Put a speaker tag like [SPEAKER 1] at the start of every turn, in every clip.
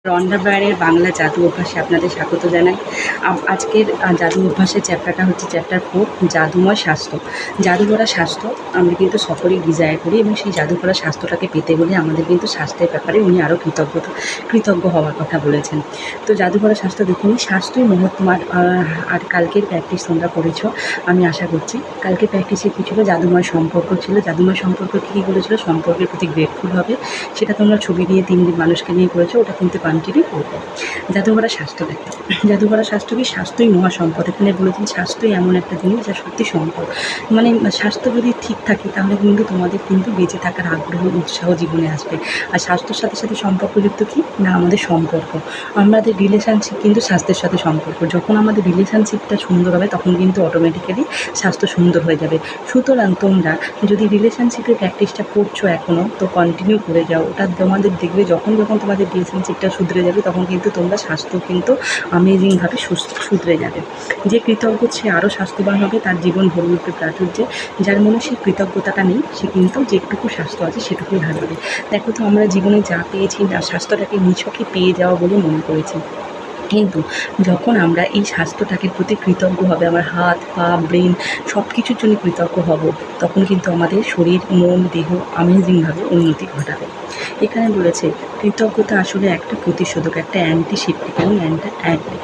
[SPEAKER 1] Ronda ব্রায়ারের Bangla জাদু অভ্যাসে আপনাদের স্বাগত জানাই। আজকের জাদু অভ্যাসের চ্যাপ্টারটা হচ্ছে চ্যাপ্টার 4, জাদুময় স্বাস্থ্য। জাদু করা স্বাস্থ্য আমরা কিন্তু সকলেই ডিজায়ার করি, এবং সেই জাদু করা স্বাস্থ্যটাকে পেতে গেলে আমাদের কিন্তু স্বাস্থ্যের ব্যাপারে উনি আরও কৃতজ্ঞ হওয়ার কথা বলেছেন। তো জাদু করা স্বাস্থ্য দেখুন, স্বাস্থ্যই মহত্তমার। আর কালকের প্র্যাকটিস তোমরা করেছ আমি আশা করছি। কালকে প্র্যাকটিসে কী ছিল? জাদুময় সম্পর্ক ছিল। জাদুময় সম্পর্ক কী বলেছিল? সম্পর্কের প্রতি গ্রেটফুল হবে। সেটা তোমরা ছবি নিয়ে 3 দিন মানুষকে নিয়ে করেছো, ওটা কিন্তু কন্টিনিউ করবে। জাদু করা স্বাস্থ্য দেখে, জাদু করা স্বাস্থ্য কি? স্বাস্থ্যই মহাসম্পদ। এখানে বলেছেন স্বাস্থ্যই এমন একটা জিনিস যা সত্যি সম্পদ। মানে স্বাস্থ্য যদি ঠিক থাকে তাহলে কিন্তু তোমাদের কিন্তু বেঁচে থাকার আগ্রহ উৎসাহ জীবনে আসবে। আর স্বাস্থ্যর সাথে সাথে সম্পর্কযুক্ত কী না? আমাদের সম্পর্ক, আমাদের রিলেশনশিপ কিন্তু স্বাস্থ্যের সাথে সম্পর্ক। যখন আমাদের রিলেশনশিপটা সুন্দর হবে তখন কিন্তু অটোমেটিক্যালি স্বাস্থ্য সুন্দর হয়ে যাবে। সুতরাং তোমরা যদি রিলেশনশিপের প্র্যাকটিসটা করছো এখনও, তো কন্টিনিউ করে যাও। ওটা তোমাদের দেখবে যখন তোমাদের রিলেশনশিপটা শুধরে যাবে তখন কিন্তু তোমরা স্বাস্থ্য কিন্তু অ্যামেজিংভাবে শুধরে যাবে। যে কৃতজ্ঞ সে আরও স্বাস্থ্যবান হবে, তার জীবন ভরে উঠবে প্রাচুর্যে। যার মনে সেই কৃতজ্ঞতাটা নেই সে কিন্তু যেটুকু স্বাস্থ্য আছে সেটুকুই হারাবে। দেখো তো, আমরা জীবনে যা পেয়েছি না, স্বাস্থ্যটাকে নিছকই পেয়ে যাওয়া বলে মনে করেছি, কিন্তু যখন আমরা এই স্বাস্থ্যটাকে প্রতি কৃতজ্ঞ হবে, আমার হাত পা ব্রেন সব কিছুর জন্য কৃতজ্ঞ হব, তখন কিন্তু আমাদের শরীর মন দেহ অ্যামেজিংভাবে উন্নতি ঘটাবে। এখানে বলেছে কৃতজ্ঞতা আসলে একটা প্রতিষেধক, একটা অ্যান্টিসেপ্টিক এবং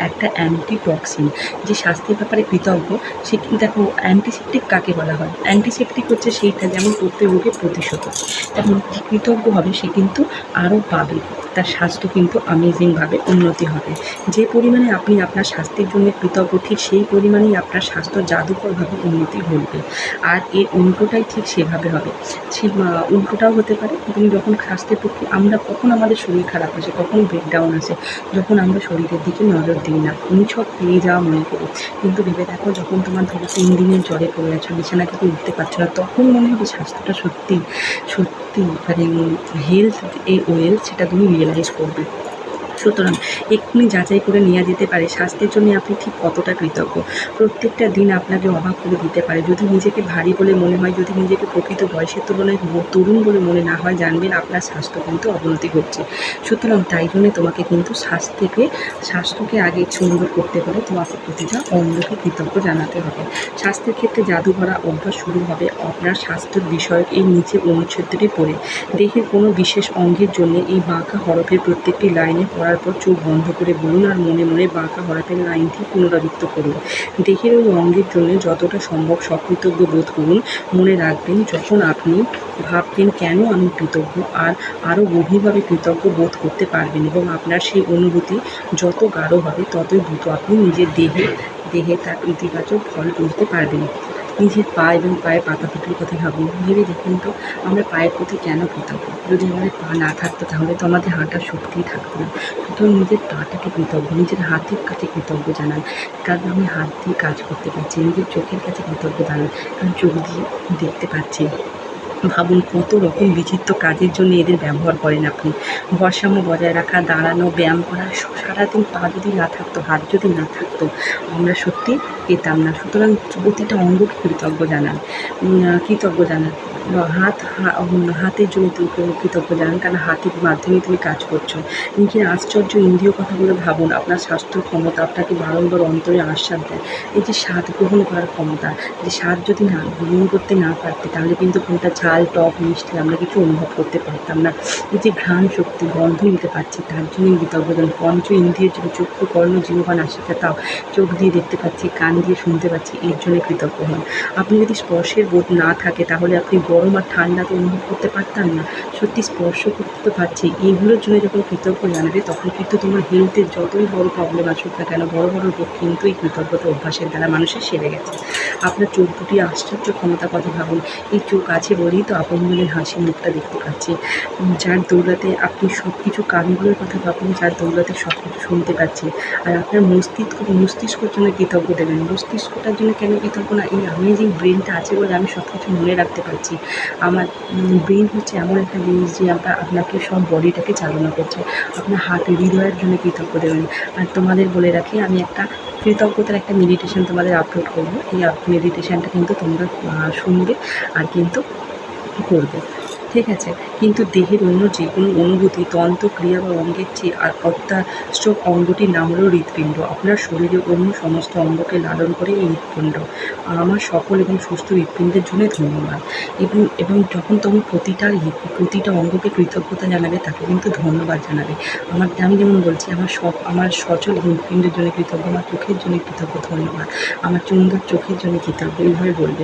[SPEAKER 1] একটা অ্যান্টিটক্সিন। যে স্বাস্থ্যের ব্যাপারে কৃতজ্ঞ সে কিন্তু, দেখো অ্যান্টিসেপ্টিক কাকে বলা হয়? অ্যান্টিসেপ্টিক হচ্ছে সেইটা যেমন প্রত্যেক রোগের প্রতিষেধক, তেমন যে কৃতজ্ঞ হবে সে কিন্তু আরও পাবে, তার স্বাস্থ্য কিন্তু অ্যামেজিংভাবে উন্নতি হবে। যে পরিমাণে আপনি আপনার স্বাস্থ্যের জন্য কৃতজ্ঞ, ঠিক সেই পরিমাণেই আপনার স্বাস্থ্য জাদুকরভাবে উন্নতি ঘটবে। আর এর উল্টোটাই ঠিক সেভাবে হবে। সে উল্টোটাও হতে পারে। তুমি যখন স্বাস্থ্যের পক্ষে আমরা কখন আমাদের শরীর খারাপ আসে, কখন ব্রেকডাউন আসে, যখন আমরা শরীরের দিকে নজর দিই না, নিছক পেয়ে যাওয়া মনে করি। কিন্তু ভেবে দেখো, যখন তোমার ধরো 3 দিনের জ্বরে পড়ে আছো, বিছানা থেকে উঠতে পারছো না, তখন মনে হবে স্বাস্থ্যটা সত্যি মানে হেলথ এ ওয়েলথ, সেটা তুমি রিয়েলাইজ করবে। সুতরাং এক্ষুনি যাচাই করে নেওয়া যেতে পারে স্বাস্থ্যের জন্য আপনি ঠিক কতটা কৃতজ্ঞ। প্রত্যেকটা দিন আপনাকে অবাক করে দিতে পারে। যদি নিজেকে ভারী বলে মনে হয়, যদি নিজেকে প্রকৃত বয়সের তুলনায় তরুণ বলে মনে না হয়, জানবেন আপনার স্বাস্থ্য কিন্তু অবনতি ঘটছে। সুতরাং তাই জন্যে তোমাকে কিন্তু স্বাস্থ্যকে আগে সুন্দর করতে হলে তোমাকে প্রতিটা অঙ্গকে কৃতজ্ঞ জানাতে হবে। স্বাস্থ্যের ক্ষেত্রে জাদু করা অভ্যাস শুরু হবে আপনার স্বাস্থ্যের বিষয়ক এই নিচে অনুচ্ছেদটি পড়ে। দেহের কোনো বিশেষ অঙ্গের জন্য এই বাঁকা হরফের প্রত্যেকটি লাইনে পড়ার পর চোখ বন্ধ করে বলুন, আর মনে মনে বাঁকা হরফের লাইনটি পুনরাবৃত্ত করুন। দেহের ওই অঙ্গের জন্য যতটা সম্ভব সকৃতজ্ঞ বোধ করুন। মনে রাখবেন, যখন আপনি ভাববেন কেন আমি কৃতজ্ঞ, আর আরও গভীরভাবে কৃতজ্ঞ বোধ করতে পারবেন, এবং আপনার সেই অনুভূতি যত গাঢ় হবে ততই দ্রুত আপনি নিজের দেহে তার ইতিবাচক ফল বুঝতে পারবেন। নিজের পা এবং পায়ের পাতা দুটোর কথা ভাবুন। ভেবে দেখুন তো, আমরা পায়ের প্রতি কেন কৃতজ্ঞ? যদি আমাদের পা না থাকতো তাহলে তো আমাদের হাঁটার শক্তিই থাকতো না। সুতরাং নিজের পাটাকে কৃতজ্ঞ, নিজের হাতের কাছে কৃতজ্ঞ জানান, কারণ আমি হাত দিয়ে কাজ করতে পারছি। নিজের চোখের কাছে কৃতজ্ঞ জানান, কারণ চোখ দিয়ে দেখতে পাচ্ছি। ভাবুন কত রকম বিচিত্র কাজের জন্য এদের ব্যবহার করেন আপনি। ভারসাম্য বজায় রাখা, দাঁড়ানো, ব্যায়াম করা, সারাদিন পা যদি না থাকতো, হাত যদি না থাকতো, আমরা সত্যি পেতাম না। সুতরাং প্রতিটা অঙ্গকে কৃতজ্ঞ জানান। হাতের জন্য তুমি কৃতজ্ঞ জানান, কারণ হাতের মাধ্যমে তুমি কাজ করছো। নিজের আশ্চর্য ইন্দ্রিয় কথাগুলো ভাবুন। আপনার স্বাস্থ্য ক্ষমতা আপনাকে বারংবার অন্তরে আশ্বাস দেয়। এই যে স্বাদ গ্রহণ করার ক্ষমতা, যে স্বাদ যদি না গ্রহণ করতে না পারতে তাহলে কিন্তু কোনটা ঝাল টক মিষ্টি আমরা কিছু অনুভব করতে পারতাম না। এই যে ঘ্রাণ শক্তি, গন্ধ নিতে পারছি, তার জন্য কৃতজ্ঞ জানান। পঞ্চ ইন্দ্রিয়ের জন্য চক্ষু কর্ণ জিহ্বা নাসিকা, তাও চোখ দিয়ে দেখতে পাচ্ছি, কান দিয়ে শুনতে পাচ্ছি, এর জন্য কৃতজ্ঞ হন। আপনি যদি স্পর্শের বোধ না থাকে তাহলে আপনি গরম আর ঠান্ডা তো অনুভব করতে পারতাম না। সত্যি স্পর্শ করতে তো পারছি। এইগুলোর জন্য যখন কৃতজ্ঞ জানাবে তখন কিন্তু তোমার হেলথের যতই বড় প্রবলেম আসুক না কেন, বড় বড় রোগ কিন্তু এই কৃতজ্ঞতা অভ্যাসের দ্বারা মানুষের সেরে গেছে। আপনার চোখ দুটি আশ্চর্য ক্ষমতা কথা ভাবুন। এই চোখ আছে বলেই তো আপনজনের হাসি মুখটা দেখতে পাচ্ছি। যার দৌলতে আপনি সব কিছু কানগুলোর কথা ভাবুন, যার দৌলতে সব কিছু শুনতে পাচ্ছি। আর আপনার মস্তিষ্কর জন্য কৃতজ্ঞ দেবেন। মস্তিষ্কটার জন্য কেন কৃতজ্ঞ না? এই অ্যামেজিং ব্রেনটা আছে বলে আমি সব কিছু মনে রাখতে পারছি। আমার ব্রেন হচ্ছে এমন একটা জিনিস যে আপনাকে সব বডিটাকে চালনা করছে। আপনার হৃদয়ের জন্য কৃতজ্ঞ দেবেন। আর তোমাদের বলে রাখি, আমি একটা কৃতজ্ঞতার একটা মেডিটেশন তোমাদের আপলোড করবো। এই মেডিটেশানটা কিন্তু তোমরা শুনবে আর কিন্তু করবে, ঠিক আছে? কিন্তু দেহের অন্য যে কোনো অনুভূতি, তন্ত্র, ক্রিয়া বা অঙ্গের চেয়ে অত্যাবশ্যক অঙ্গটির নাম হলো হৃৎপিণ্ড। আপনার শরীরে অন্য সমস্ত অঙ্গকে লালন করে এই হৃৎপিণ্ড। আমার সফল এবং সুস্থ হৃৎপিণ্ডের জন্য ধন্যবাদ। এবং যখন তখন প্রতিটা অঙ্গকে কৃতজ্ঞতা জানাবে, তাকে কিন্তু ধন্যবাদ জানাবে। আমি যেমন বলছি, আমার সচল হৃৎপিণ্ডের জন্য কৃতজ্ঞ, আমার চোখের জন্য কৃতজ্ঞ, ধন্যবাদ। আমার সুন্দর চোখের জন্য কৃতজ্ঞ, এইভাবে বলবে।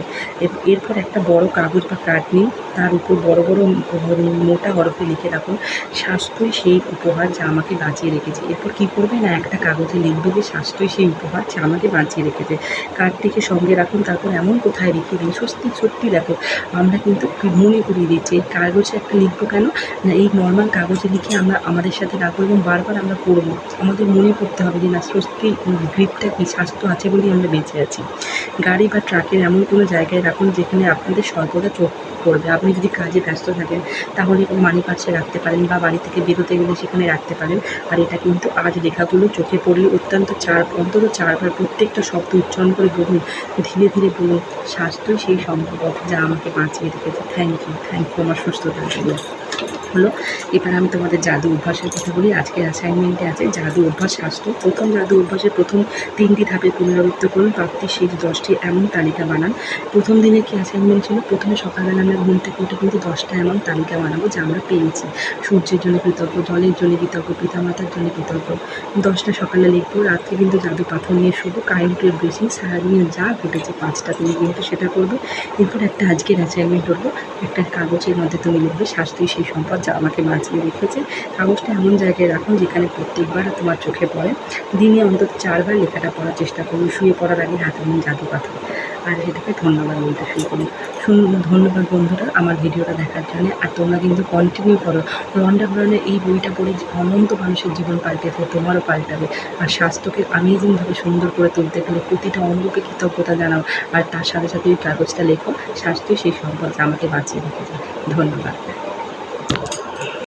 [SPEAKER 1] এরপর একটা বড় কাগজ বা কার্ড নিন, তার উপর বড় বড় মোটা হরফে লিখে রাখুন, স্বাস্থ্যই সেই উপহার যা আমাকে বাঁচিয়ে রেখেছে। এরপর কী করবে না, একটা কাগজে লিখবে যে স্বাস্থ্যই সেই উপহার যা আমাকে বাঁচিয়ে রেখেছে। কার্ডটিকে সঙ্গে রাখুন, তারপর এমন কোথায় রেখে দিন। সত্যি দেখো, আমরা কিন্তু মনে করিয়ে দিচ্ছি। এই কাগজে একটা লিখবো কেন না, এই নর্মাল কাগজে লিখে আমরা আমাদের সাথে রাখবো এবং বারবার আমরা পড়বো। আমাদের মনে করতে হবে যে না, সত্যি গ্রিপটা কি, স্বাস্থ্য আছে বলেই আমরা বেঁচে আছি। গাড়ি বা ট্রাকের এমন কোনো জায়গায় রাখুন যেখানে আপনাদের সর্বদা চোখ পড়বে। আপনি যদি কাজে ব্যস্ত থাকেন তাহলে মানি পার্সে রাখতে পারেন, বা বাড়ি থেকে বেরোতে গেলে সেখানে রাখতে পারেন। আর এটা কিন্তু আজ লেখাগুলো চোখে পড়লে অন্তত চারবার প্রত্যেকটা শব্দ উচ্চারণ করে বলুন, ধীরে ধীরে বলুন, স্বাস্থ্যই সেই সম্পদ যা আমাকে বাঁচিয়ে রেখেছে। থ্যাংক ইউ আমার সুস্থতার জন্য। হলো, এবার আমি তোমাদের জাদু অভ্যাসের কথা বলি। আজকের অ্যাসাইনমেন্টে আছে জাদু অভ্যাস স্বাস্থ্য। প্রথম জাদু অভ্যাসের প্রথম 3টি ধাপে পুনরাবৃত্তি করুন, প্রাপ্তির শেষ 10টি এমন তালিকা বানান। প্রথম দিনে কি অ্যাসাইনমেন্ট ছিল, প্রথমে সকালবেলা আমরা ঘুম থেকে উঠে কিন্তু 10টা এমন তালিকা বানাবো যা আমরা পেয়েছি। সূর্যের জন্য কৃতজ্ঞ, জলের জন্য কৃতজ্ঞ, পিতামাতার জন্য কৃতজ্ঞ। 10টা সকালে লিখবো। রাত্রে কিন্তু জাদু পাথর নিয়ে শুবো। কারেন্টের বেশি সারাদিনে যা ঘটেছে 5টা তুমি কিন্তু সেটা করবে। এরপর একটা আজকের অ্যাসাইনমেন্ট করবো, একটা কাগজের মধ্যে তুমি লিখবে স্বাস্থ্যই সেই সম্পদ যা আমাকে বাঁচিয়ে রেখেছে। কাগজটা এমন জায়গায় রাখুন যেখানে প্রত্যেকবার তোমার চোখে পড়ে। দিনে অন্তত 4বার লেখাটা পড়ার চেষ্টা করুন। শুয়ে পড়ার আগে হাতে নিন জাদু পাথর, আর সেটাকে ধন্যবাদ বলতে শুরু করুন। ধন্যবাদ বন্ধুরা আমার ভিডিওটা দেখার জন্য। আর তোমরা কিন্তু কন্টিনিউ করো। রন্ডা ব্রাউনের এই বইটা পড়ে অনন্ত মানুষের জীবন পাল্টেছে, তোমারও পাল্টাবে। আর স্বাস্থ্যকে অ্যামেজিংভাবে সুন্দর করে তুলতে গেলে প্রতিটা অঙ্গকে কৃতজ্ঞতা জানাও, আর তার সাথে সাথে এই কাগজটা লেখো, স্বাস্থ্যই সেই সম্পদ যা আমাকে বাঁচিয়ে রেখেছে। ধন্যবাদ।